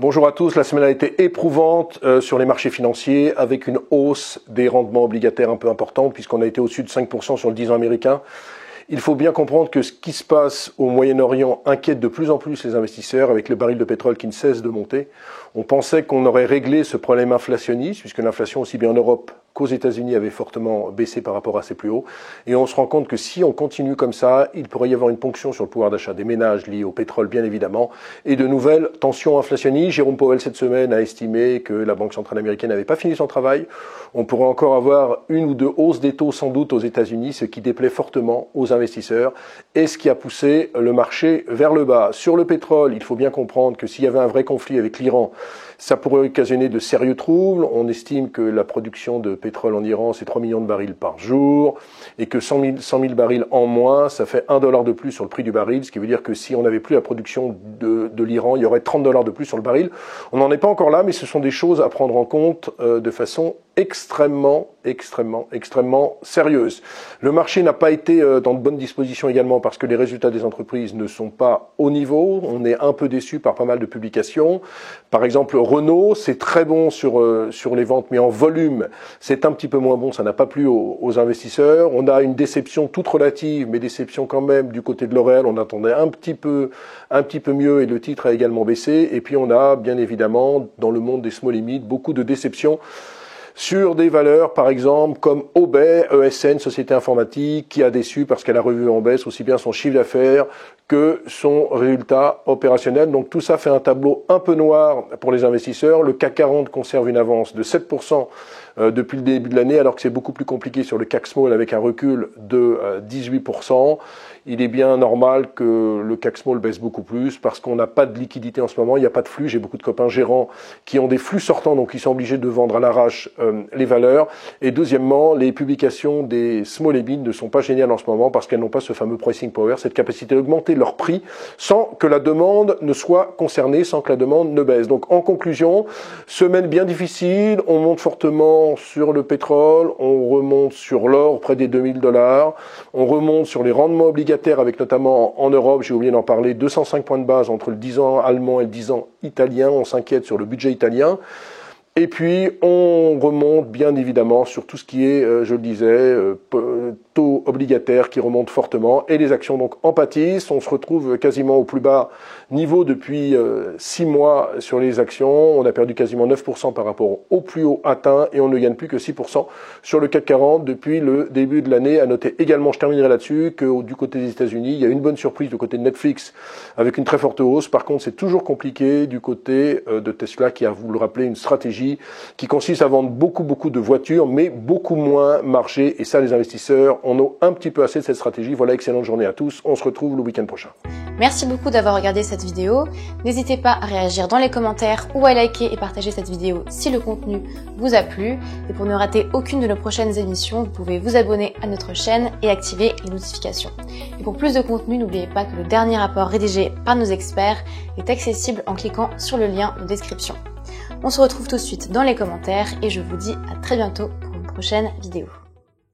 Bonjour à tous, la semaine a été éprouvante sur les marchés financiers avec une hausse des rendements obligataires un peu importante puisqu'on a été au-dessus de 5% sur le 10 ans américain. Il faut bien comprendre que ce qui se passe au Moyen-Orient inquiète de plus en plus les investisseurs avec le baril de pétrole qui ne cesse de monter. On pensait qu'on aurait réglé ce problème inflationniste puisque l'inflation aussi bien en Europe qu'aux États-Unis avait fortement baissé par rapport à ses plus hauts. Et on se rend compte que si on continue comme ça, il pourrait y avoir une ponction sur le pouvoir d'achat des ménages liée au pétrole, bien évidemment, et de nouvelles tensions inflationnistes. Jérôme Powell, cette semaine, a estimé que la Banque centrale américaine n'avait pas fini son travail. On pourrait encore avoir une ou deux hausses des taux, sans doute, aux États-Unis, ce qui déplaît fortement aux investisseurs et ce qui a poussé le marché vers le bas. Sur le pétrole, il faut bien comprendre que s'il y avait un vrai conflit avec l'Iran, ça pourrait occasionner de sérieux troubles. On estime que la production de pétrole en Iran, c'est 3 millions de barils par jour, et que 100 000 barils en moins, ça fait $1 de plus sur le prix du baril, ce qui veut dire que si on n'avait plus la production de l'Iran, il y aurait $30 de plus sur le baril. On n'en est pas encore là, mais ce sont des choses à prendre en compte de façon extrêmement sérieuse. Le marché n'a pas été dans de bonnes dispositions également parce que les résultats des entreprises ne sont pas au niveau. On est un peu déçu par pas mal de publications. Par exemple, Renault, c'est très bon sur les ventes, mais en volume, c'est un petit peu moins bon. Ça n'a pas plu aux investisseurs. On a une déception toute relative, mais déception quand même du côté de L'Oréal. On attendait un petit peu mieux et le titre a également baissé. Et puis on a bien évidemment dans le monde des small limits beaucoup de déceptions sur des valeurs, par exemple, comme Obey, ESN, société informatique, qui a déçu parce qu'elle a revu en baisse aussi bien son chiffre d'affaires que son résultat opérationnel. Donc tout ça fait un tableau un peu noir pour les investisseurs. Le CAC 40 conserve une avance de 7% depuis le début de l'année, alors que c'est beaucoup plus compliqué sur le CAC Small avec un recul de 18%. Il est bien normal que le CAC Small baisse beaucoup plus parce qu'on n'a pas de liquidité en ce moment, il n'y a pas de flux. J'ai beaucoup de copains gérants qui ont des flux sortants, donc ils sont obligés de vendre à l'arrache les valeurs. Et deuxièmement, les publications des small et mid ne sont pas géniales en ce moment parce qu'elles n'ont pas ce fameux pricing power, cette capacité d'augmenter leur prix sans que la demande ne soit concernée, sans que la demande ne baisse. Donc en conclusion, semaine bien difficile, on monte fortement sur le pétrole, on remonte sur l'or près des $2000, on remonte sur les rendements obligataires avec notamment en Europe, j'ai oublié d'en parler, 205 points de base entre le 10 ans allemand et le 10 ans italien, on s'inquiète sur le budget italien. Et puis, on remonte bien évidemment sur tout ce qui est, je le disais, taux obligataires qui remontent fortement et les actions donc en pâtissent. On se retrouve quasiment au plus bas niveau depuis 6 mois sur les actions. On a perdu quasiment 9% par rapport au plus haut atteint et on ne gagne plus que 6% sur le CAC 40 depuis le début de l'année. À noter également, je terminerai là-dessus, que du côté des États-Unis, il y a une bonne surprise du côté de Netflix avec une très forte hausse. Par contre, c'est toujours compliqué du côté de Tesla qui a, vous le rappelez, une stratégie qui consiste à vendre beaucoup de voitures, mais beaucoup moins marché. Et ça, les investisseurs en ont un petit peu assez de cette stratégie. Voilà, excellente journée à tous. On se retrouve le week-end prochain. Merci beaucoup d'avoir regardé cette vidéo. N'hésitez pas à réagir dans les commentaires ou à liker et partager cette vidéo si le contenu vous a plu. Et pour ne rater aucune de nos prochaines émissions, vous pouvez vous abonner à notre chaîne et activer les notifications. Et pour plus de contenu, n'oubliez pas que le dernier rapport rédigé par nos experts est accessible en cliquant sur le lien de description. On se retrouve tout de suite dans les commentaires et je vous dis à très bientôt pour une prochaine vidéo.